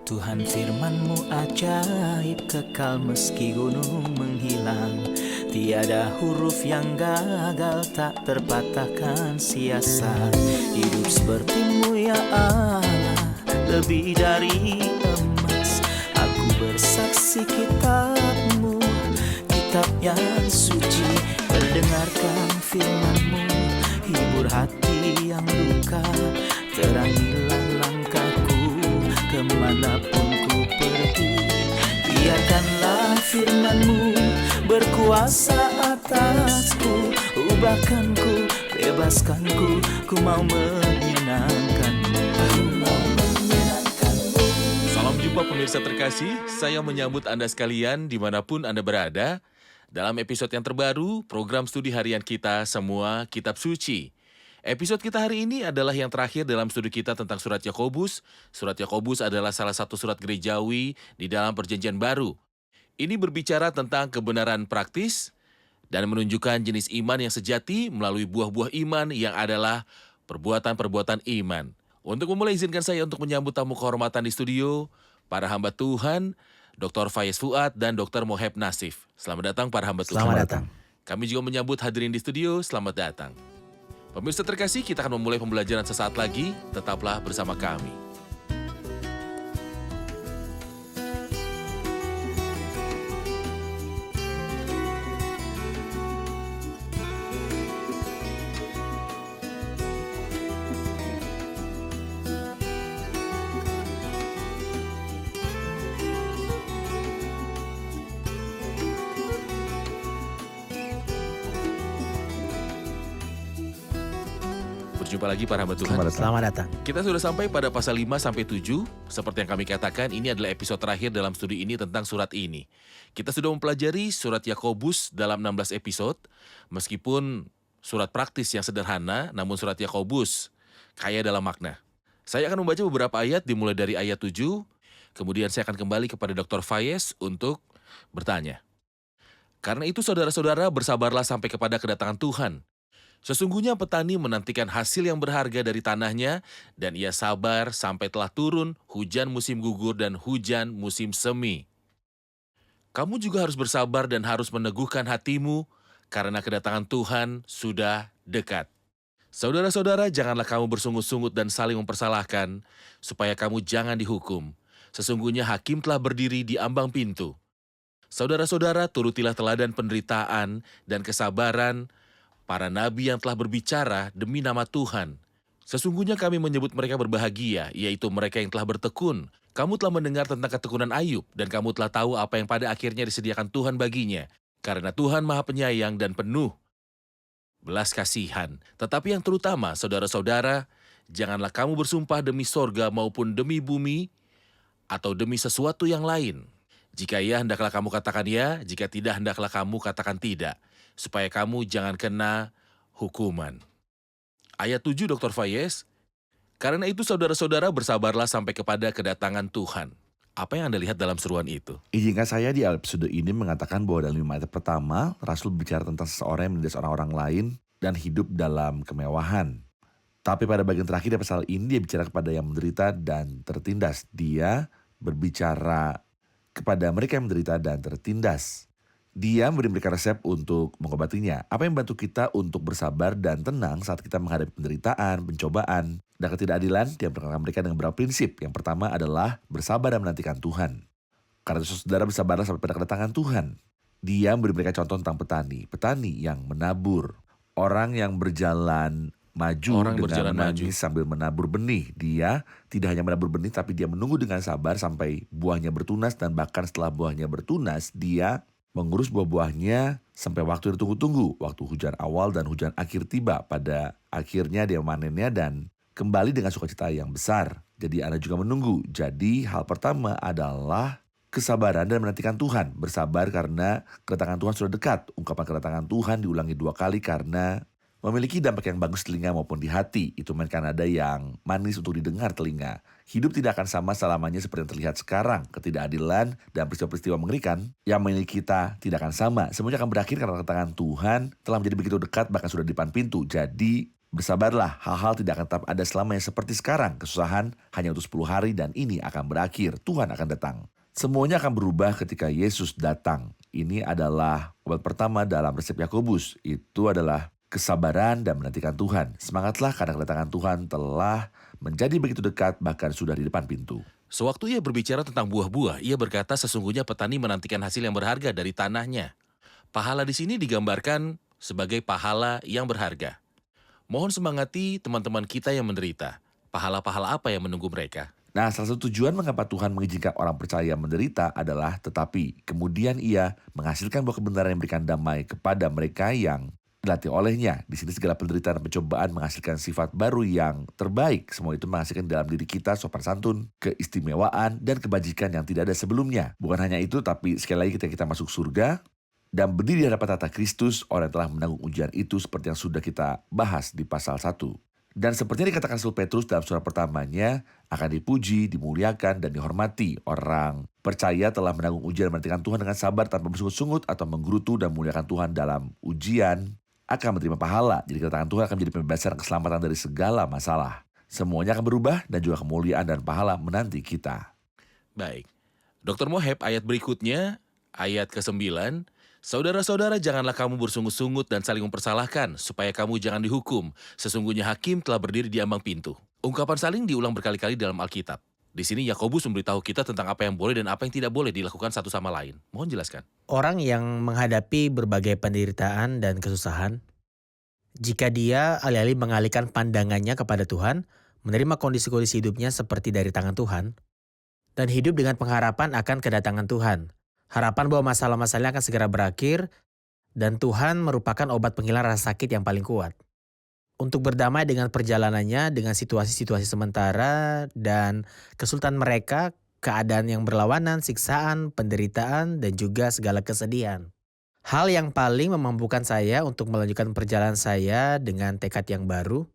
Tuhan firman-Mu ajaib, kekal meski gunung menghilang. Tiada huruf yang gagal, tak terpatahkan siasat. Hidup seperti-Mu ya Allah, lebih dari emas. Aku bersaksi kitab-Mu, kitab yang suci. Mendengarkan firman-Mu, hibur hati yang luka. Terangilah langkahku kemanapun ku pergi. Biarkanlah firman-Mu berkuasa atasku. Ubahkanku, bebaskanku, ku mau menyenangkan-Mu. Salam jumpa pemirsa terkasih, saya menyambut Anda sekalian dimanapun Anda berada. Dalam episode yang terbaru, program studi harian kita Semua Kitab Suci. Episode kita hari ini adalah yang terakhir dalam studi kita tentang surat Yakobus. Surat Yakobus adalah salah satu surat gerejawi di dalam Perjanjian Baru. Ini berbicara tentang kebenaran praktis dan menunjukkan jenis iman yang sejati melalui buah-buah iman yang adalah perbuatan-perbuatan iman. Untuk memulai, izinkan saya untuk menyambut tamu kehormatan di studio, para hamba Tuhan, Dr. Fayez Fuad dan Dr. Moheb Nasif. Selamat datang para hamba Tuhan. Selamat datang. Kami juga menyambut hadirin di studio, selamat datang. Pemirsa terkasih, kita akan memulai pembelajaran sesaat lagi, tetaplah bersama kami. Berjumpa lagi para hamba Tuhan. Selamat datang. Kita sudah sampai pada pasal 5-7. Seperti yang kami katakan, ini adalah episode terakhir dalam studi ini tentang surat ini. Kita sudah mempelajari surat Yakobus dalam 16 episode. Meskipun surat praktis yang sederhana, namun surat Yakobus kaya dalam makna. Saya akan membaca beberapa ayat dimulai dari ayat 7. Kemudian saya akan kembali kepada Dr. Fayez untuk bertanya. Karena itu saudara-saudara, bersabarlah sampai kepada kedatangan Tuhan. Sesungguhnya petani menantikan hasil yang berharga dari tanahnya, dan ia sabar sampai telah turun hujan musim gugur dan hujan musim semi. Kamu juga harus bersabar dan harus meneguhkan hatimu, karena kedatangan Tuhan sudah dekat. Saudara-saudara, janganlah kamu bersungut-sungut dan saling mempersalahkan, supaya kamu jangan dihukum. Sesungguhnya hakim telah berdiri di ambang pintu. Saudara-saudara, turutilah teladan penderitaan dan kesabaran para nabi yang telah berbicara demi nama Tuhan. Sesungguhnya kami menyebut mereka berbahagia, yaitu mereka yang telah bertekun. Kamu telah mendengar tentang ketekunan Ayub, dan kamu telah tahu apa yang pada akhirnya disediakan Tuhan baginya. Karena Tuhan Maha Penyayang dan penuh belas kasihan. Tetapi yang terutama, saudara-saudara, janganlah kamu bersumpah demi sorga maupun demi bumi, atau demi sesuatu yang lain. Jika ya, hendaklah kamu katakan ya, jika tidak, hendaklah kamu katakan tidak, supaya kamu jangan kena hukuman. Ayat 7, Dr. Fayez. Karena itu saudara-saudara, bersabarlah sampai kepada kedatangan Tuhan. Apa yang Anda lihat dalam seruan itu? Izinkan saya di episode ini mengatakan bahwa dalam 5 ayat pertama, Rasul bicara tentang seseorang yang menindas orang-orang lain dan hidup dalam kemewahan. Tapi pada bagian terakhir di pasal ini, dia bicara kepada yang menderita dan tertindas. Dia berbicara kepada mereka yang menderita dan tertindas. Dia memberi mereka resep untuk mengobatinya. Apa yang membantu kita untuk bersabar dan tenang saat kita menghadapi penderitaan, pencobaan, dan ketidakadilan? Dia memperkenalkan mereka dengan beberapa prinsip. Yang pertama adalah bersabar dan menantikan Tuhan. Karena itu saudara, bersabarlah sampai pada kedatangan Tuhan. Dia memberi mereka contoh tentang petani yang menabur. Orang yang berjalan maju dengan menangis sambil menabur benih. Dia tidak hanya menabur benih, tapi dia menunggu dengan sabar sampai buahnya bertunas. Dan bahkan setelah buahnya bertunas, dia mengurus buah-buahnya sampai waktu yang ditunggu-tunggu. Waktu hujan awal dan hujan akhir tiba. Pada akhirnya dia memanennya dan kembali dengan sukacita yang besar. Jadi Anda juga menunggu. Jadi hal pertama adalah kesabaran dan menantikan Tuhan. Bersabar karena kedatangan Tuhan sudah dekat. Ungkapan kedatangan Tuhan diulangi 2 kali karena memiliki dampak yang bagus telinga maupun di hati. Itu mainkan nada yang manis untuk didengar telinga. Hidup tidak akan sama selamanya seperti yang terlihat sekarang. Ketidakadilan dan peristiwa-peristiwa mengerikan yang memiliki kita tidak akan sama. Semuanya akan berakhir karena kedatangan Tuhan telah menjadi begitu dekat, bahkan sudah di depan pintu. Jadi Bersabarlah, hal-hal tidak akan tetap ada selamanya seperti sekarang. Kesusahan hanya untuk 10 hari dan ini akan berakhir. Tuhan akan datang. Semuanya akan berubah ketika Yesus datang. Ini adalah obat pertama dalam resep Yakobus. Itu adalah kesabaran dan menantikan Tuhan. Semangatlah karena kedatangan Tuhan telah menjadi begitu dekat, bahkan sudah di depan pintu. Sewaktu ia berbicara tentang buah-buah, ia berkata sesungguhnya petani menantikan hasil yang berharga dari tanahnya. Pahala di sini digambarkan sebagai pahala yang berharga. Mohon semangati teman-teman kita yang menderita. Pahala-pahala apa yang menunggu mereka? Nah, salah satu tujuan mengapa Tuhan mengizinkan orang percaya menderita adalah tetapi kemudian ia menghasilkan buah kebenaran yang memberikan damai kepada mereka yang dilatih olehnya. Di sini segala penderitaan dan pencobaan menghasilkan sifat baru yang terbaik. Semua itu menghasilkan dalam diri kita sopan santun, keistimewaan, dan kebajikan yang tidak ada sebelumnya. Bukan hanya itu, tapi sekali lagi ketika kita masuk surga dan berdiri di hadapan tata Kristus, orang yang telah menanggung ujian itu seperti yang sudah kita bahas di pasal 1. Dan seperti yang dikatakan Rasul Petrus dalam surat pertamanya, akan dipuji, dimuliakan, dan dihormati. Orang percaya telah menanggung ujian dan menantikan Tuhan dengan sabar tanpa bersungut-sungut atau menggerutu dan memuliakan Tuhan dalam ujian, akan menerima pahala. Jadi kedatangan Tuhan akan menjadi pembebasan dan keselamatan dari segala masalah. Semuanya akan berubah dan juga kemuliaan dan pahala menanti kita. Baik. Dr. Moheb, ayat berikutnya, ayat ke-9, saudara-saudara, janganlah kamu bersungut-sungut dan saling mempersalahkan, supaya kamu jangan dihukum. Sesungguhnya hakim telah berdiri di ambang pintu. Ungkapan saling diulang berkali-kali dalam Alkitab. Di sini Yakobus memberitahu kita tentang apa yang boleh dan apa yang tidak boleh dilakukan satu sama lain. Mohon jelaskan. Orang yang menghadapi berbagai penderitaan dan kesusahan, jika dia alih-alih mengalihkan pandangannya kepada Tuhan, menerima kondisi-kondisi hidupnya seperti dari tangan Tuhan, dan hidup dengan pengharapan akan kedatangan Tuhan. Harapan bahwa masalah-masalahnya akan segera berakhir, dan Tuhan merupakan obat penghilang rasa sakit yang paling kuat. Untuk berdamai dengan perjalanannya, dengan situasi-situasi sementara, dan kesulitan mereka, keadaan yang berlawanan, siksaan, penderitaan, dan juga segala kesedihan. Hal yang paling memampukan saya untuk melanjutkan perjalanan saya dengan tekad yang baru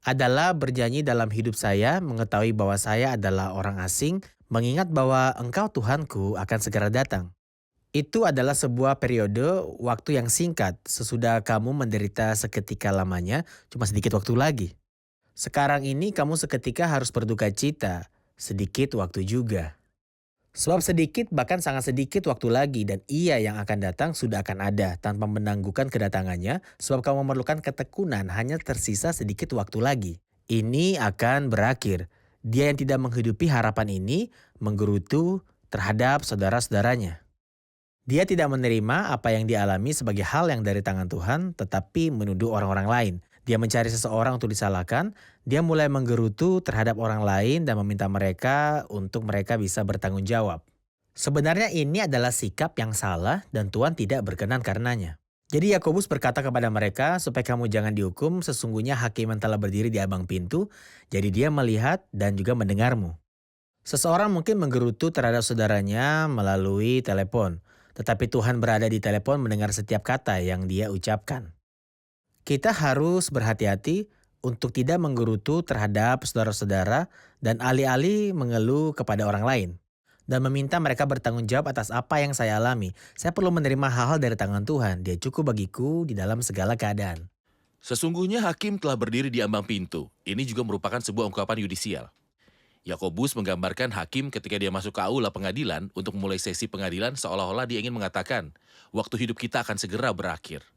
adalah berjanji dalam hidup saya, mengetahui bahwa saya adalah orang asing, mengingat bahwa Engkau Tuhanku akan segera datang. Itu adalah sebuah periode waktu yang singkat. Sesudah kamu menderita seketika lamanya, cuma sedikit waktu lagi. Sekarang ini kamu seketika harus berduka cita, sedikit waktu juga. Sebab sedikit bahkan sangat sedikit waktu lagi dan ia yang akan datang sudah akan ada tanpa menangguhkan kedatangannya sebab kamu memerlukan ketekunan hanya tersisa sedikit waktu lagi. Ini akan berakhir. Dia yang tidak menghidupi harapan ini menggerutu terhadap saudara-saudaranya. Dia tidak menerima apa yang dialami sebagai hal yang dari tangan Tuhan tetapi menuduh orang-orang lain. Dia mencari seseorang untuk disalahkan, dia mulai menggerutu terhadap orang lain dan meminta mereka untuk mereka bisa bertanggung jawab. Sebenarnya ini adalah sikap yang salah dan Tuhan tidak berkenan karenanya. Jadi Yakobus berkata kepada mereka supaya kamu jangan dihukum, sesungguhnya hakim yang telah berdiri di ambang pintu, jadi dia melihat dan juga mendengarmu. Seseorang mungkin menggerutu terhadap saudaranya melalui telepon, tetapi Tuhan berada di telepon mendengar setiap kata yang dia ucapkan. Kita harus berhati-hati untuk tidak menggerutu terhadap saudara-saudara dan alih-alih mengeluh kepada orang lain. Dan meminta mereka bertanggung jawab atas apa yang saya alami. Saya perlu menerima hal-hal dari tangan Tuhan. Dia cukup bagiku di dalam segala keadaan. Sesungguhnya hakim telah berdiri di ambang pintu. Ini juga merupakan sebuah ungkapan yudisial. Yakobus menggambarkan hakim ketika dia masuk ke aula pengadilan untuk memulai sesi pengadilan seolah-olah dia ingin mengatakan, waktu hidup kita akan segera berakhir.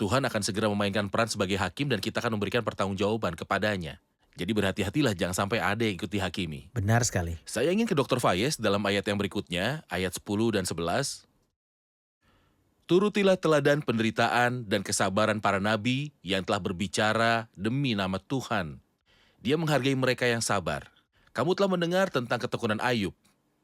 Tuhan akan segera memainkan peran sebagai hakim dan kita akan memberikan pertanggungjawaban kepadanya. Jadi berhati-hatilah jangan sampai ada yang ikut dihakimi. Benar sekali. Saya ingin ke Dr. Fayez dalam ayat yang berikutnya, ayat 10 dan 11. Turutilah teladan penderitaan dan kesabaran para nabi yang telah berbicara demi nama Tuhan. Dia menghargai mereka yang sabar. Kamu telah mendengar tentang ketekunan Ayub.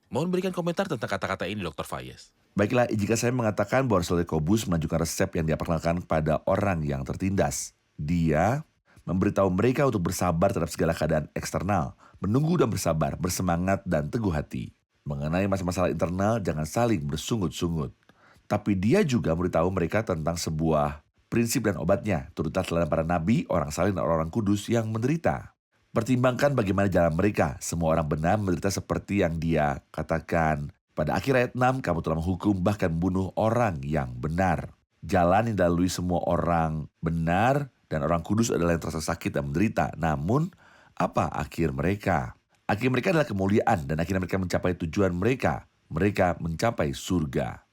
Mohon berikan komentar tentang kata-kata ini, Dr. Fayez. Baiklah, jika saya mengatakan bahwa Rasul Yakobus melanjutkan resep yang dia perkenalkan kepada orang yang tertindas. Dia memberitahu mereka untuk bersabar terhadap segala keadaan eksternal, menunggu dan bersabar, bersemangat dan teguh hati. Mengenai masalah internal, jangan saling bersungut-sungut. Tapi dia juga memberitahu mereka tentang sebuah prinsip dan obatnya, turutlah teladan para nabi, orang saleh dan orang kudus yang menderita. Pertimbangkan bagaimana jalan mereka. Semua orang benar menderita seperti yang dia katakan. Pada akhir ayat 6, kamu telah menghukum bahkan membunuh orang yang benar. Jalan yang dilalui semua orang benar Dan orang kudus adalah yang terasa sakit dan menderita. Namun, apa akhir mereka? Akhir mereka adalah kemuliaan dan akhirnya mereka mencapai tujuan mereka. Mereka mencapai surga.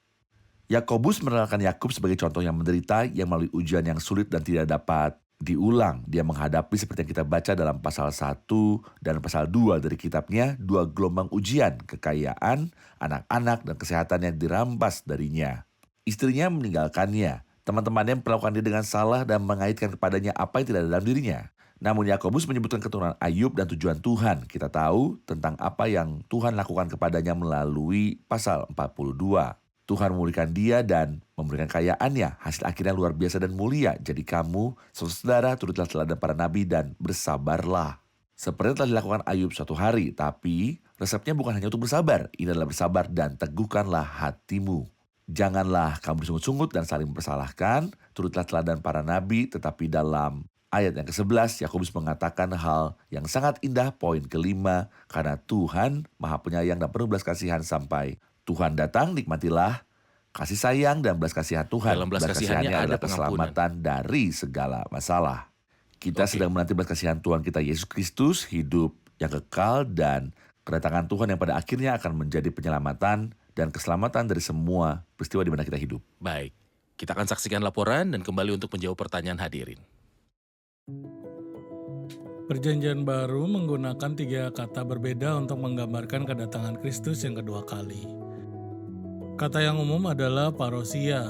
Yakobus menerangkan Yakub sebagai contoh yang menderita yang melalui ujian yang sulit dan tidak dapat diulang. Dia menghadapi seperti yang kita baca dalam pasal 1 dan pasal 2 dari kitabnya, 2 gelombang ujian, kekayaan, anak-anak, dan kesehatan yang dirampas darinya. Istrinya meninggalkannya. Teman-temannya memperlakukan dia dengan salah dan mengaitkan kepadanya apa yang tidak ada dalam dirinya. Namun Yakobus menyebutkan keturunan Ayub dan tujuan Tuhan. Kita tahu tentang apa yang Tuhan lakukan kepadanya melalui pasal 42. Tuhan memulihkan dia dan memberikan kayaannya. Hasil akhirnya luar biasa dan mulia. Jadi kamu, saudara, turutlah teladan para nabi dan bersabarlah. Seperti telah dilakukan Ayub suatu hari. Tapi resepnya bukan hanya untuk bersabar. Ini adalah bersabar dan teguhkanlah hatimu. Janganlah kamu bersungut-sungut dan saling mempersalahkan. Turutlah teladan para nabi, tetapi dalam ayat yang ke-11, Yakobus mengatakan hal yang sangat indah, poin kelima. Karena Tuhan Maha Penyayang dan penuh belas kasihan sampai Tuhan datang, nikmatilah kasih sayang dan belas kasihan Tuhan. Dalam belas kasihannya ada adalah keselamatan dari segala masalah. Kita sedang menanti belas kasihan Tuhan kita Yesus Kristus, hidup yang kekal dan kedatangan Tuhan yang pada akhirnya akan menjadi penyelamatan dan keselamatan dari semua peristiwa di mana kita hidup. Baik, kita akan saksikan laporan dan kembali untuk menjawab pertanyaan hadirin. Perjanjian baru menggunakan 3 kata berbeda untuk menggambarkan kedatangan Kristus yang kedua kali. Kata yang umum adalah parousia.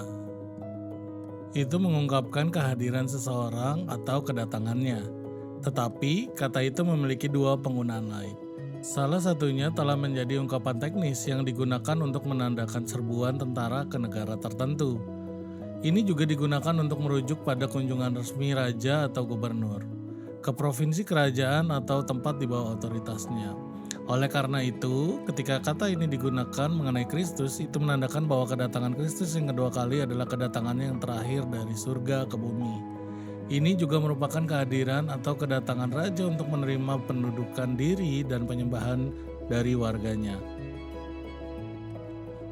Itu mengungkapkan kehadiran seseorang atau kedatangannya. Tetapi kata itu memiliki 2 penggunaan lain. Salah satunya telah menjadi ungkapan teknis yang digunakan untuk menandakan serbuan tentara ke negara tertentu. Ini juga digunakan untuk merujuk pada kunjungan resmi raja atau gubernur ke provinsi kerajaan atau tempat di bawah otoritasnya. Oleh karena itu, ketika kata ini digunakan mengenai Kristus, itu menandakan bahwa kedatangan Kristus yang kedua kali adalah kedatangannya yang terakhir dari surga ke bumi. Ini juga merupakan kehadiran atau kedatangan raja untuk menerima pendudukan diri dan penyembahan dari warganya.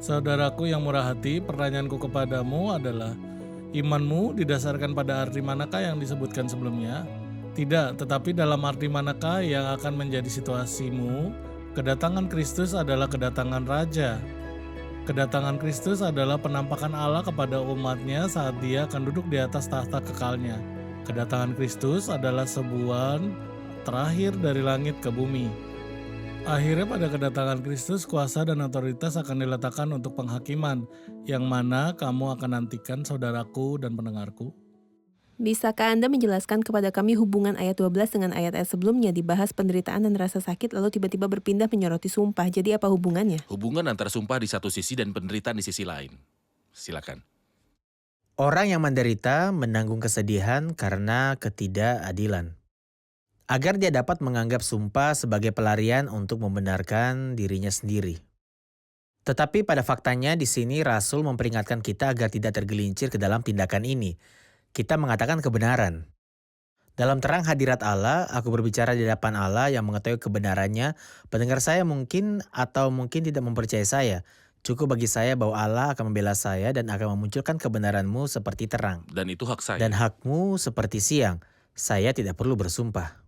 Saudaraku yang murah hati, pertanyaanku kepadamu adalah, imanmu didasarkan pada arti manakah yang disebutkan sebelumnya? Tidak, tetapi dalam arti manakah yang akan menjadi situasimu? Kedatangan Kristus adalah kedatangan Raja. Kedatangan Kristus adalah penampakan Allah kepada umatnya saat dia akan duduk di atas tahta kekalnya. Kedatangan Kristus adalah sebuah terakhir dari langit ke bumi. Akhirnya pada kedatangan Kristus, kuasa dan otoritas akan diletakkan untuk penghakiman, yang mana kamu akan nantikan saudaraku dan pendengarku. Bisakah Anda menjelaskan kepada kami hubungan ayat 12 dengan ayat-ayat sebelumnya dibahas penderitaan dan rasa sakit lalu tiba-tiba berpindah menyoroti sumpah. Jadi apa hubungannya? Hubungan antara sumpah di satu sisi dan penderitaan di sisi lain. Silakan. Orang yang menderita menanggung kesedihan karena ketidakadilan. Agar dia dapat menganggap sumpah sebagai pelarian untuk membenarkan dirinya sendiri. Tetapi pada faktanya di sini Rasul memperingatkan kita agar tidak tergelincir ke dalam tindakan ini. Kita mengatakan kebenaran. Dalam terang hadirat Allah, aku berbicara di hadapan Allah yang mengetahui kebenarannya. Pendengar saya mungkin atau mungkin tidak mempercayai saya. Cukup bagi saya bahwa Allah akan membela saya dan akan memunculkan kebenaranmu seperti terang. Dan itu hak saya. Dan hakmu seperti siang. Saya tidak perlu bersumpah.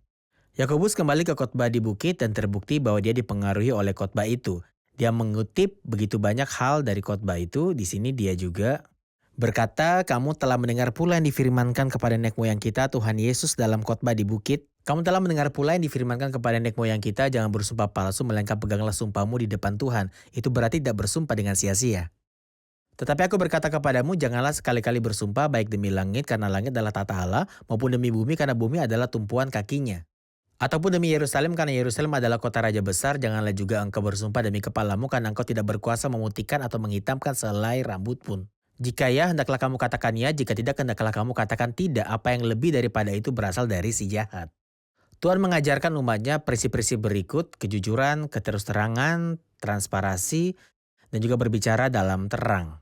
Yakobus kembali ke khotbah di bukit dan terbukti bahwa dia dipengaruhi oleh khotbah itu. Dia mengutip begitu banyak hal dari khotbah itu. Di sini dia juga berkata, kamu telah mendengar pula yang difirmankan kepada nenek moyang kita, Tuhan Yesus dalam khotbah di bukit. Kamu telah mendengar pula yang difirmankan kepada nenek moyang kita, jangan bersumpah palsu, melainkan peganglah sumpahmu di depan Tuhan. Itu berarti tidak bersumpah dengan sia-sia. Tetapi aku berkata kepadamu, janganlah sekali-kali bersumpah baik demi langit, karena langit adalah tata Allah, maupun demi bumi, karena bumi adalah tumpuan kakinya. Ataupun demi Yerusalem, karena Yerusalem adalah kota raja besar, janganlah juga engkau bersumpah demi kepalamu, karena engkau tidak berkuasa memutihkan atau menghitamkan selai rambut pun. Jika ya, hendaklah kamu katakan ya, jika tidak, hendaklah kamu katakan tidak. Apa yang lebih daripada itu berasal dari si jahat. Tuhan mengajarkan umatnya prinsip-prinsip berikut, kejujuran, keterus-terangan, transparansi, dan juga berbicara dalam terang.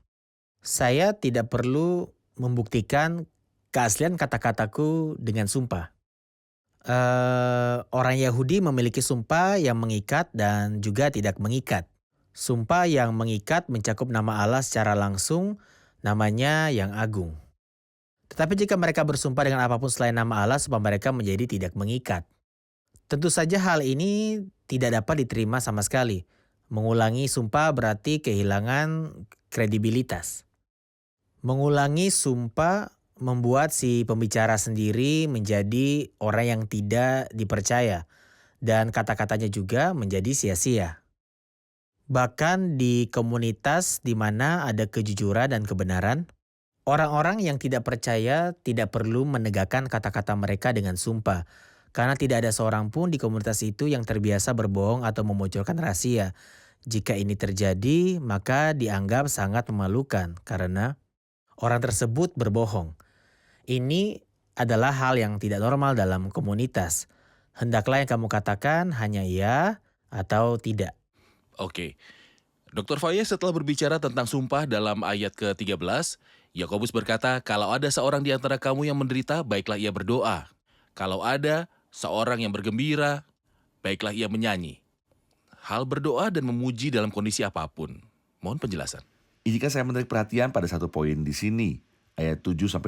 Saya tidak perlu membuktikan keaslian kata-kataku dengan sumpah. Orang Yahudi memiliki sumpah yang mengikat dan juga tidak mengikat. Sumpah yang mengikat mencakup nama Allah secara langsung, namanya yang agung. Tetapi jika mereka bersumpah dengan apapun selain nama Allah, sumpah mereka menjadi tidak mengikat. Tentu saja hal ini tidak dapat diterima sama sekali. Mengulangi sumpah berarti kehilangan kredibilitas. Mengulangi sumpah membuat si pembicara sendiri menjadi orang yang tidak dipercaya dan kata-katanya juga menjadi sia-sia. Bahkan di komunitas di mana ada kejujuran dan kebenaran, orang-orang yang tidak percaya tidak perlu menegakkan kata-kata mereka dengan sumpah, karena tidak ada seorang pun di komunitas itu yang terbiasa berbohong atau memunculkan rahasia. Jika ini terjadi, maka dianggap sangat memalukan karena orang tersebut berbohong. Ini adalah hal yang tidak normal dalam komunitas. Hendaklah yang kamu katakan hanya ya atau tidak. Oke. Dr. Fayez setelah berbicara tentang sumpah dalam ayat ke-13, Yakobus berkata, kalau ada seorang di antara kamu yang menderita, baiklah ia berdoa. Kalau ada seorang yang bergembira, baiklah ia menyanyi. Hal berdoa dan memuji dalam kondisi apapun. Mohon penjelasan. Izinkan saya menarik perhatian pada satu poin di sini. Ayat 7-20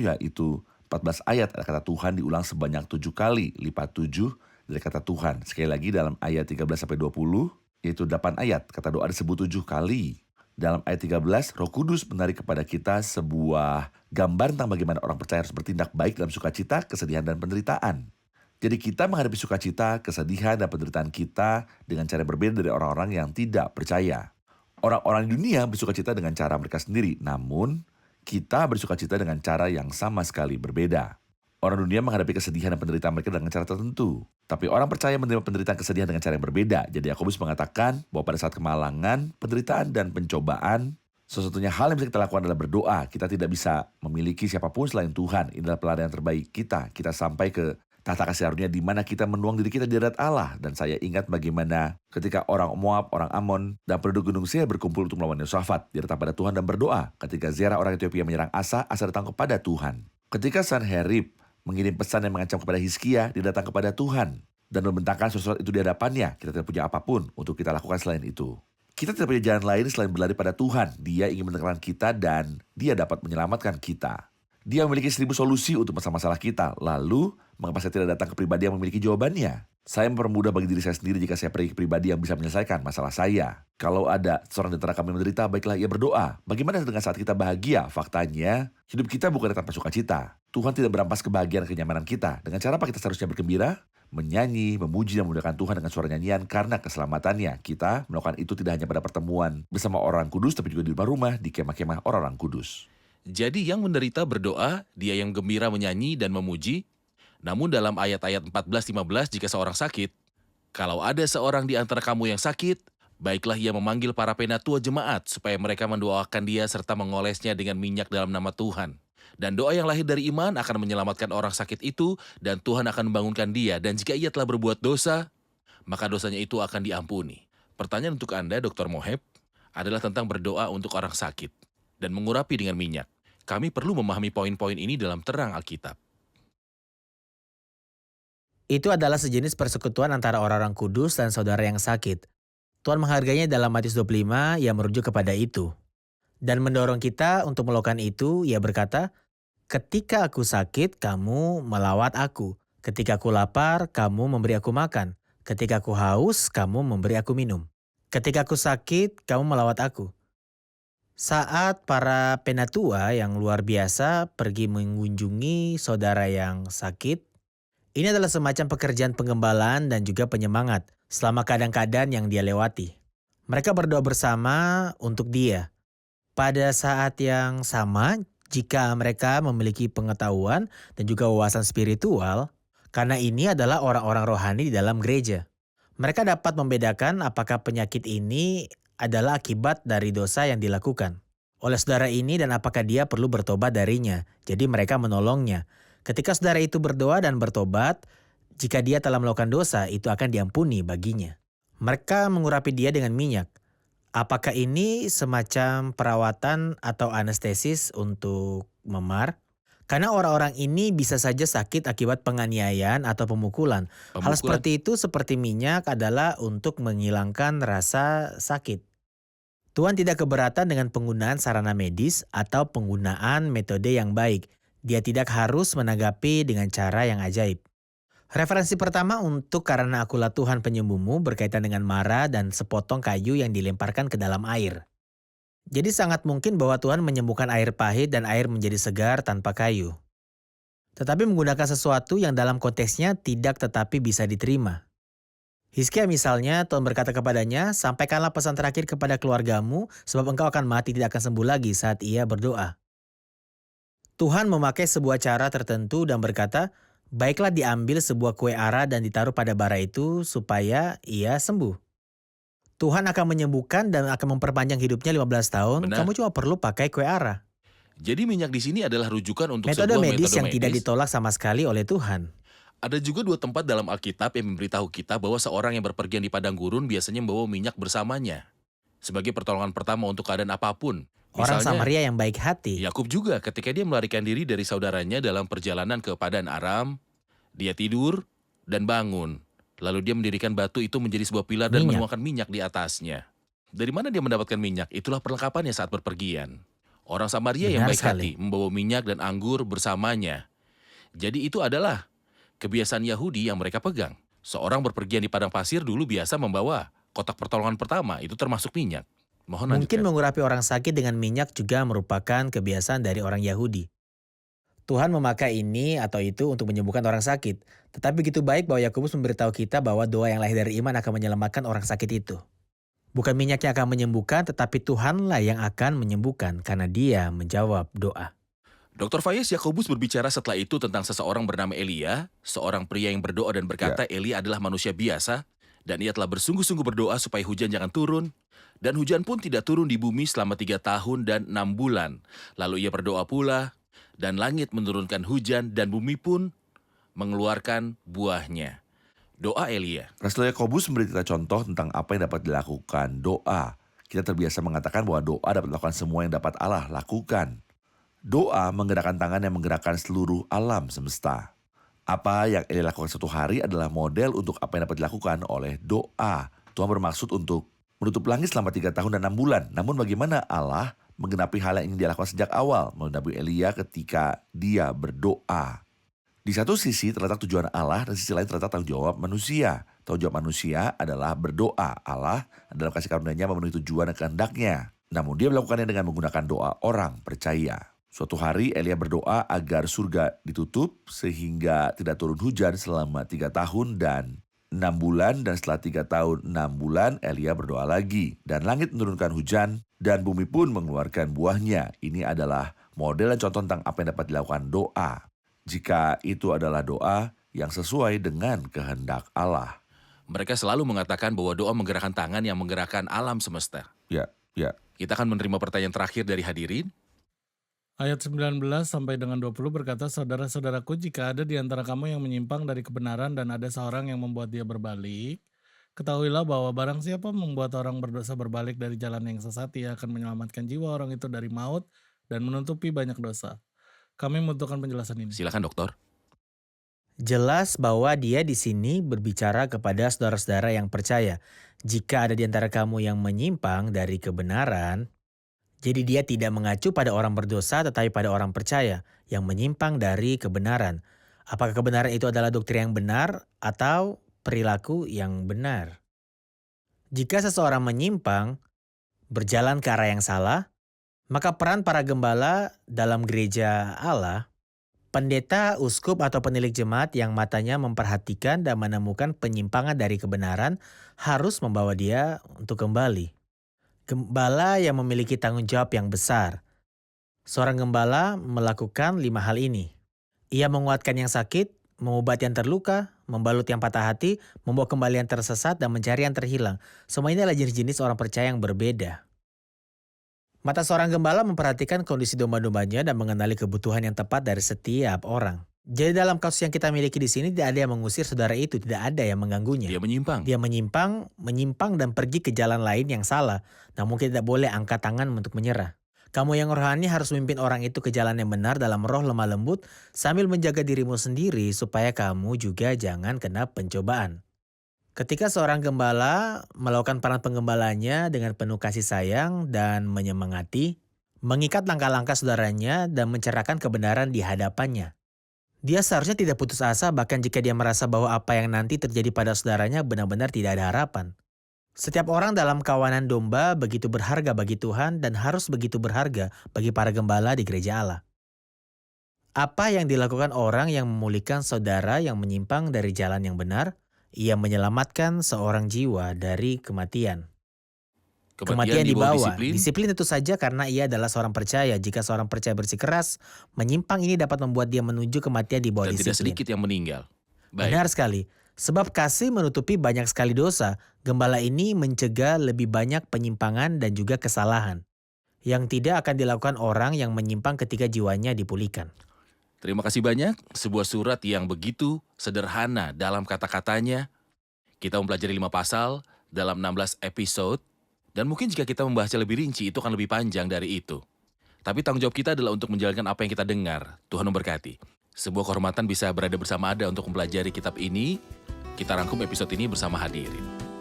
yaitu 14 ayat ada kata Tuhan diulang sebanyak 7 kali, lipat 7 dari kata Tuhan. Sekali lagi dalam ayat 13-20 yaitu 8 ayat, kata doa disebut 7 kali. Dalam ayat 13, Roh Kudus menarik kepada kita sebuah gambar tentang bagaimana orang percaya harus bertindak baik dalam sukacita, kesedihan, dan penderitaan. Jadi kita menghadapi sukacita, kesedihan, dan penderitaan kita dengan cara berbeda dari orang-orang yang tidak percaya. Orang-orang di dunia bersukacita dengan cara mereka sendiri, namun kita bersukacita dengan cara yang sama sekali berbeda. Orang dunia menghadapi kesedihan dan penderitaan mereka dengan cara tertentu. Tapi orang percaya menerima penderitaan kesedihan dengan cara yang berbeda. Jadi Yakobus mengatakan bahwa pada saat kemalangan, penderitaan, dan pencobaan, sesungguhnya hal yang bisa kita lakukan adalah berdoa. Kita tidak bisa memiliki siapapun selain Tuhan. Ini adalah pelarian terbaik kita. Kita sampai ke tahta kasih karunia di mana kita menuang diri kita di hadirat Allah. Dan saya ingat bagaimana ketika orang Moab, orang Amon, dan penduduk Gunung Seir berkumpul untuk melawan Yosafat. Dia datang pada Tuhan dan berdoa. Ketika Zerah orang Ethiopia menyerang Asa, Asa datang kepada Tuhan. Ketika Sanherib mengirim pesan yang mengancam kepada Hizkia, dia datang kepada Tuhan. Dan membentangkan sesuatu itu di hadapannya. Kita tidak punya apapun untuk kita lakukan selain itu. Kita tidak punya jalan lain selain berlari pada Tuhan. Dia ingin menekan kita dan dia dapat menyelamatkan kita. Dia memiliki 1000 solusi untuk masalah-masalah kita. Lalu, mengapa saya tidak datang ke pribadi yang memiliki jawabannya? Saya mempermudah bagi diri saya sendiri jika saya pergi ke pribadi yang bisa menyelesaikan masalah saya. Kalau ada seorang di antara kami menderita, baiklah ia berdoa. Bagaimana dengan saat kita bahagia? Faktanya, hidup kita bukan tanpa sukacita. Tuhan tidak merampas kebahagiaan dan kenyamanan kita. Dengan cara apa kita seharusnya bergembira? Menyanyi, memuji, dan memuliakan Tuhan dengan suara nyanyian karena keselamatannya. Kita melakukan itu tidak hanya pada pertemuan bersama orang kudus, tapi juga di rumah-rumah, di kemah-kemah orang-orang kudus. Jadi yang menderita berdoa, dia yang gembira menyanyi dan memuji. Namun dalam ayat-ayat 14-15 jika seorang sakit, kalau ada seorang di antara kamu yang sakit, baiklah ia memanggil para penatua jemaat supaya mereka mendoakan dia serta mengolesnya dengan minyak dalam nama Tuhan. Dan doa yang lahir dari iman akan menyelamatkan orang sakit itu dan Tuhan akan membangunkan dia. Dan jika ia telah berbuat dosa, maka dosanya itu akan diampuni. Pertanyaan untuk Anda, Dr. Moheb, adalah tentang berdoa untuk orang sakit dan mengurapi dengan minyak. Kami perlu memahami poin-poin ini dalam terang Alkitab. Itu adalah sejenis persekutuan antara orang-orang kudus dan saudara yang sakit. Tuhan menghargainya dalam Matius 25 yang merujuk kepada itu. Dan mendorong kita untuk melakukan itu, ia berkata, ketika aku sakit, kamu melawat aku. Ketika aku lapar, kamu memberi aku makan. Ketika aku haus, kamu memberi aku minum. Ketika aku sakit, kamu melawat aku. Saat para penatua yang luar biasa pergi mengunjungi saudara yang sakit, ini adalah semacam pekerjaan penggembalaan dan juga penyemangat selama keadaan-keadaan yang dia lewati. Mereka berdoa bersama untuk dia. Pada saat yang sama, jika mereka memiliki pengetahuan dan juga wawasan spiritual, karena ini adalah orang-orang rohani di dalam gereja. Mereka dapat membedakan apakah penyakit ini adalah akibat dari dosa yang dilakukan oleh saudara ini dan apakah dia perlu bertobat darinya. Jadi mereka menolongnya. Ketika saudara itu berdoa dan bertobat, jika dia telah melakukan dosa, itu akan diampuni baginya. Mereka mengurapi dia dengan minyak. Apakah ini semacam perawatan atau anestesis untuk memar? Karena orang-orang ini bisa saja sakit akibat penganiayaan atau pemukulan. Hal seperti itu seperti minyak adalah untuk menghilangkan rasa sakit. Tuhan tidak keberatan dengan penggunaan sarana medis atau penggunaan metode yang baik. Dia tidak harus menanggapi dengan cara yang ajaib. Referensi pertama untuk karena akulah Tuhan penyembuhmu berkaitan dengan mara dan sepotong kayu yang dilemparkan ke dalam air. Jadi sangat mungkin bahwa Tuhan menyembuhkan air pahit dan air menjadi segar tanpa kayu. Tetapi menggunakan sesuatu yang dalam konteksnya tidak tetapi bisa diterima. Hizkia misalnya, Tuhan berkata kepadanya, sampaikanlah pesan terakhir kepada keluargamu sebab engkau akan mati tidak akan sembuh lagi saat ia berdoa. Tuhan memakai sebuah cara tertentu dan berkata, baiklah diambil sebuah kue ara dan ditaruh pada bara itu supaya ia sembuh. Tuhan akan menyembuhkan dan akan memperpanjang hidupnya 15 tahun, Benar. kamu cuma perlu pakai kue ara. Jadi minyak di sini adalah rujukan untuk Metode sebuah medis metode yang tidak medis. ditolak sama sekali oleh Tuhan. Ada juga 2 tempat dalam Alkitab yang memberitahu kita bahwa seorang yang berpergian di padang gurun biasanya membawa minyak bersamanya. Sebagai pertolongan pertama untuk keadaan apapun. Orang Misalnya, Samaria yang baik hati. Yakub juga ketika dia melarikan diri dari saudaranya dalam perjalanan ke Padan Aram, dia tidur dan bangun. Lalu dia mendirikan batu itu menjadi sebuah pilar dan Minyak. menuangkan minyak di atasnya. Dari mana dia mendapatkan minyak? Itulah perlengkapannya saat berpergian. Orang Samaria yang Benar baik sekali. hati membawa minyak dan anggur bersamanya. Jadi itu adalah kebiasaan Yahudi yang mereka pegang. Seorang berpergian di padang pasir dulu biasa membawa kotak pertolongan pertama, itu termasuk minyak. Mohon Mungkin lanjutkan. mengurapi orang sakit dengan minyak juga merupakan kebiasaan dari orang Yahudi. Tuhan memakai ini atau itu untuk menyembuhkan orang sakit. Tetapi begitu baik bahwa Yakobus memberitahu kita bahwa doa yang lahir dari iman akan menyelamatkan orang sakit itu. Bukan minyak yang akan menyembuhkan, tetapi Tuhanlah yang akan menyembuhkan karena Dia menjawab doa. Dr. Faiz, Yakobus berbicara setelah itu tentang seseorang bernama Elia, seorang pria yang berdoa dan berkata Elia adalah manusia biasa, dan ia telah bersungguh-sungguh berdoa supaya hujan jangan turun, dan hujan pun tidak turun di bumi selama 3 tahun dan 6 bulan. Lalu ia berdoa pula, dan langit menurunkan hujan, dan bumi pun mengeluarkan buahnya. Doa Elia. Rasul Yakobus memberi kita contoh tentang apa yang dapat dilakukan doa. Kita terbiasa mengatakan bahwa doa dapat melakukan semua yang dapat Allah lakukan. Doa menggerakkan tangan yang menggerakkan seluruh alam semesta. Apa yang Elia lakukan suatu hari adalah model untuk apa yang dapat dilakukan oleh doa. Tuhan bermaksud untuk menutup langit selama 3 tahun dan 6 bulan. Namun bagaimana Allah menggenapi hal yang ingin dia lakukan sejak awal melalui Nabi Elia ketika dia berdoa. Di satu sisi terletak tujuan Allah dan sisi lain terletak tanggung jawab manusia. Tanggung jawab manusia adalah berdoa. Allah dalam kasih karunia-Nya memenuhi tujuan dan kehendaknya. Namun dia melakukannya dengan menggunakan doa orang percaya. Suatu hari Elia berdoa agar surga ditutup sehingga tidak turun hujan selama 3 tahun dan 6 bulan. Dan setelah 3 tahun 6 bulan Elia berdoa lagi. Dan langit menurunkan hujan dan bumi pun mengeluarkan buahnya. Ini adalah model dan contoh tentang apa yang dapat dilakukan doa. Jika itu adalah doa yang sesuai dengan kehendak Allah. Mereka selalu mengatakan bahwa doa menggerakkan tangan yang menggerakkan alam semesta. Ya. Kita akan menerima pertanyaan terakhir dari hadirin. Ayat 19 sampai dengan 20 berkata, saudara-saudaraku, jika ada di antara kamu yang menyimpang dari kebenaran dan ada seorang yang membuat dia berbalik, ketahuilah bahwa barang siapa membuat orang berdosa berbalik dari jalan yang sesat, ia akan menyelamatkan jiwa orang itu dari maut dan menutupi banyak dosa. Kami membutuhkan penjelasan ini. Silakan dokter. Jelas bahwa dia di sini berbicara kepada saudara-saudara yang percaya. Jika ada di antara kamu yang menyimpang dari kebenaran, jadi dia tidak mengacu pada orang berdosa tetapi pada orang percaya yang menyimpang dari kebenaran. Apakah kebenaran itu adalah doktrin yang benar atau perilaku yang benar? Jika seseorang menyimpang, berjalan ke arah yang salah, maka peran para gembala dalam gereja Allah, pendeta, uskup, atau penilik jemaat yang matanya memperhatikan dan menemukan penyimpangan dari kebenaran harus membawa dia untuk kembali. Gembala yang memiliki tanggung jawab yang besar. Seorang gembala melakukan 5 hal ini. Ia menguatkan yang sakit, mengobati yang terluka, membalut yang patah hati, membawa kembali yang tersesat, dan mencari yang terhilang. Semua ini adalah jenis-jenis orang percaya yang berbeda. Mata seorang gembala memperhatikan kondisi domba-dombanya dan mengenali kebutuhan yang tepat dari setiap orang. Jadi dalam kasus yang kita miliki di sini tidak ada yang mengusir saudara itu, tidak ada yang mengganggunya. Dia menyimpang. Dia menyimpang dan pergi ke jalan lain yang salah, namun kita tidak boleh angkat tangan untuk menyerah. Kamu yang rohani harus memimpin orang itu ke jalan yang benar dalam roh lemah lembut sambil menjaga dirimu sendiri supaya kamu juga jangan kena pencobaan. Ketika seorang gembala melakukan peran penggembalanya dengan penuh kasih sayang dan menyemangati, mengikat langkah-langkah saudaranya dan mencerahkan kebenaran di hadapannya. Dia seharusnya tidak putus asa bahkan jika dia merasa bahwa apa yang nanti terjadi pada saudaranya benar-benar tidak ada harapan. Setiap orang dalam kawanan domba begitu berharga bagi Tuhan dan harus begitu berharga bagi para gembala di gereja Allah. Apa yang dilakukan orang yang memulihkan saudara yang menyimpang dari jalan yang benar? Ia menyelamatkan seorang jiwa dari kematian. Kematian di bawah. Disiplin tentu saja karena ia adalah seorang percaya. Jika seorang percaya bersikeras, menyimpang ini dapat membuat dia menuju kematian di bawah Dan disiplin. tidak sedikit yang meninggal. Baik. Benar sekali. Sebab kasih menutupi banyak sekali dosa, gembala ini mencegah lebih banyak penyimpangan dan juga kesalahan yang tidak akan dilakukan orang yang menyimpang ketika jiwanya dipulihkan. Terima kasih banyak. Sebuah surat yang begitu sederhana dalam kata-katanya. Kita mempelajari 5 pasal dalam 16 episode. Dan mungkin jika kita membahasnya lebih rinci, itu akan lebih panjang dari itu. Tapi tanggung jawab kita adalah untuk menjalankan apa yang kita dengar. Tuhan memberkati. Sebuah kehormatan bisa berada bersama Anda untuk mempelajari kitab ini. Kita rangkum episode ini bersama hadirin.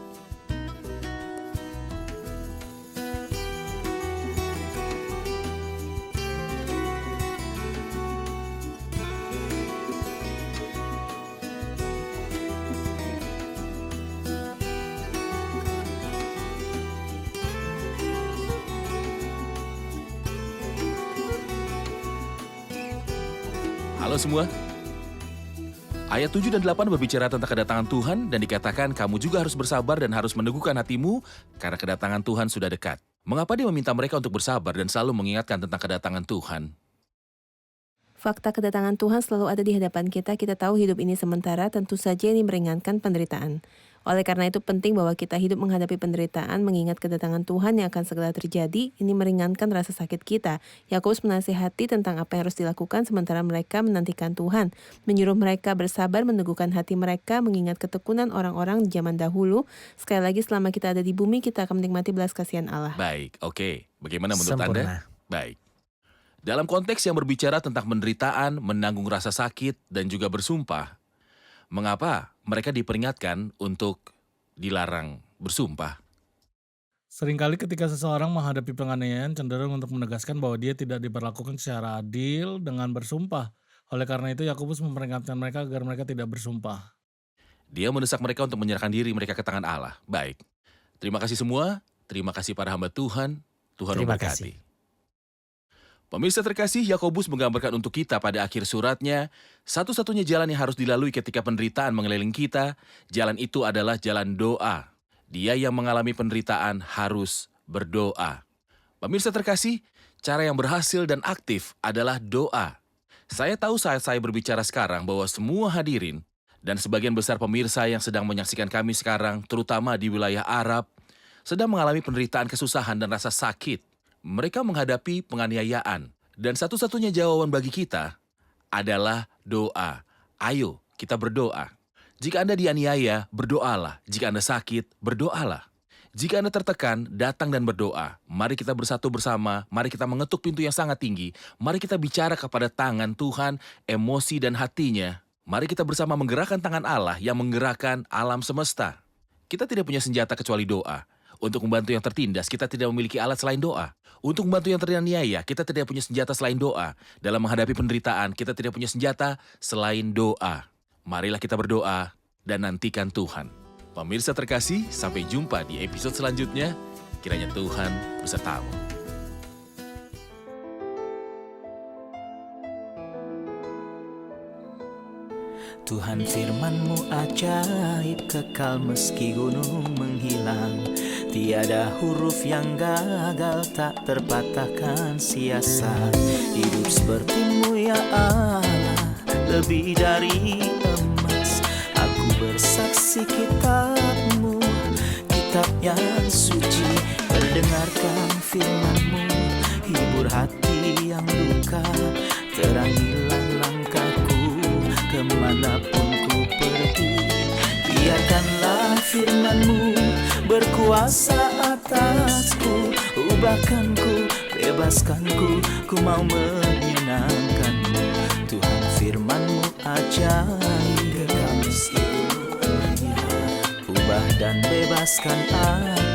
Halo semua. Ayat 7 dan 8 berbicara tentang kedatangan Tuhan dan dikatakan kamu juga harus bersabar dan harus meneguhkan hatimu karena kedatangan Tuhan sudah dekat. Mengapa dia meminta mereka untuk bersabar dan selalu mengingatkan tentang kedatangan Tuhan? Fakta kedatangan Tuhan selalu ada di hadapan kita. Kita tahu hidup ini sementara, tentu saja ini meringankan penderitaan. Oleh karena itu penting bahwa kita hidup menghadapi penderitaan, mengingat kedatangan Tuhan yang akan segera terjadi. Ini meringankan rasa sakit kita. Yakobus menasihati tentang apa yang harus dilakukan sementara mereka menantikan Tuhan. Menyuruh mereka bersabar, meneguhkan hati mereka, mengingat ketekunan orang-orang di zaman dahulu. Sekali lagi selama kita ada di bumi, kita akan menikmati belas kasihan Allah. Baik, oke. Bagaimana menurut Sempurna. Anda? Baik. Dalam konteks yang berbicara tentang penderitaan, menanggung rasa sakit, dan juga bersumpah, mengapa mereka diperingatkan untuk dilarang bersumpah? Seringkali ketika seseorang menghadapi penganiayaan cenderung untuk menegaskan bahwa dia tidak diperlakukan secara adil dengan bersumpah. Oleh karena itu Yakobus memperingatkan mereka agar mereka tidak bersumpah. Dia mendesak mereka untuk menyerahkan diri mereka ke tangan Allah. Baik. Terima kasih semua. Terima kasih para hamba Tuhan. Tuhan Terima memberkati. kasih. Pemirsa terkasih, Yakobus menggambarkan untuk kita pada akhir suratnya, satu-satunya jalan yang harus dilalui ketika penderitaan mengelilingi kita, jalan itu adalah jalan doa. Dia yang mengalami penderitaan harus berdoa. Pemirsa terkasih, cara yang berhasil dan aktif adalah doa. Saya tahu saat saya berbicara sekarang bahwa semua hadirin dan sebagian besar pemirsa yang sedang menyaksikan kami sekarang, terutama di wilayah Arab, sedang mengalami penderitaan, kesusahan, dan rasa sakit. Mereka menghadapi penganiayaan. Dan satu-satunya jawaban bagi kita adalah doa. Ayo, kita berdoa. Jika Anda dianiaya, berdoalah. Jika Anda sakit, berdoalah. Jika Anda tertekan, datang dan berdoa. Mari kita bersatu bersama, mari kita mengetuk pintu yang sangat tinggi. Mari kita bicara kepada tangan Tuhan, emosi dan hatinya. Mari kita bersama menggerakkan tangan Allah yang menggerakkan alam semesta. Kita tidak punya senjata kecuali doa. Untuk membantu yang tertindas, kita tidak memiliki alat selain doa. Untuk membantu yang teraniaya, kita tidak punya senjata selain doa. Dalam menghadapi penderitaan, kita tidak punya senjata selain doa. Marilah kita berdoa dan nantikan Tuhan. Pemirsa terkasih, sampai jumpa di episode selanjutnya. Kiranya Tuhan besertamu. Tuhan firman-Mu ajaib, kekal meski gunung menghilang. Tiada huruf yang gagal, tak terpatahkan siasat. Hidup seperti-Mu ya Allah, lebih dari emas. Aku bersaksi kitab-Mu, kitab yang suci. Mendengarkan firman-Mu, hibur hati yang luka. Terangilah langkahku kemanapun ku pergi. Biarkanlah firman-Mu berkuasa atasku. Ubahkanku, bebaskanku, ku mau menyenangkan-Mu. Tuhan firman-Mu ajaib, kekal meski dunia. Ubah dan bebaskan aku.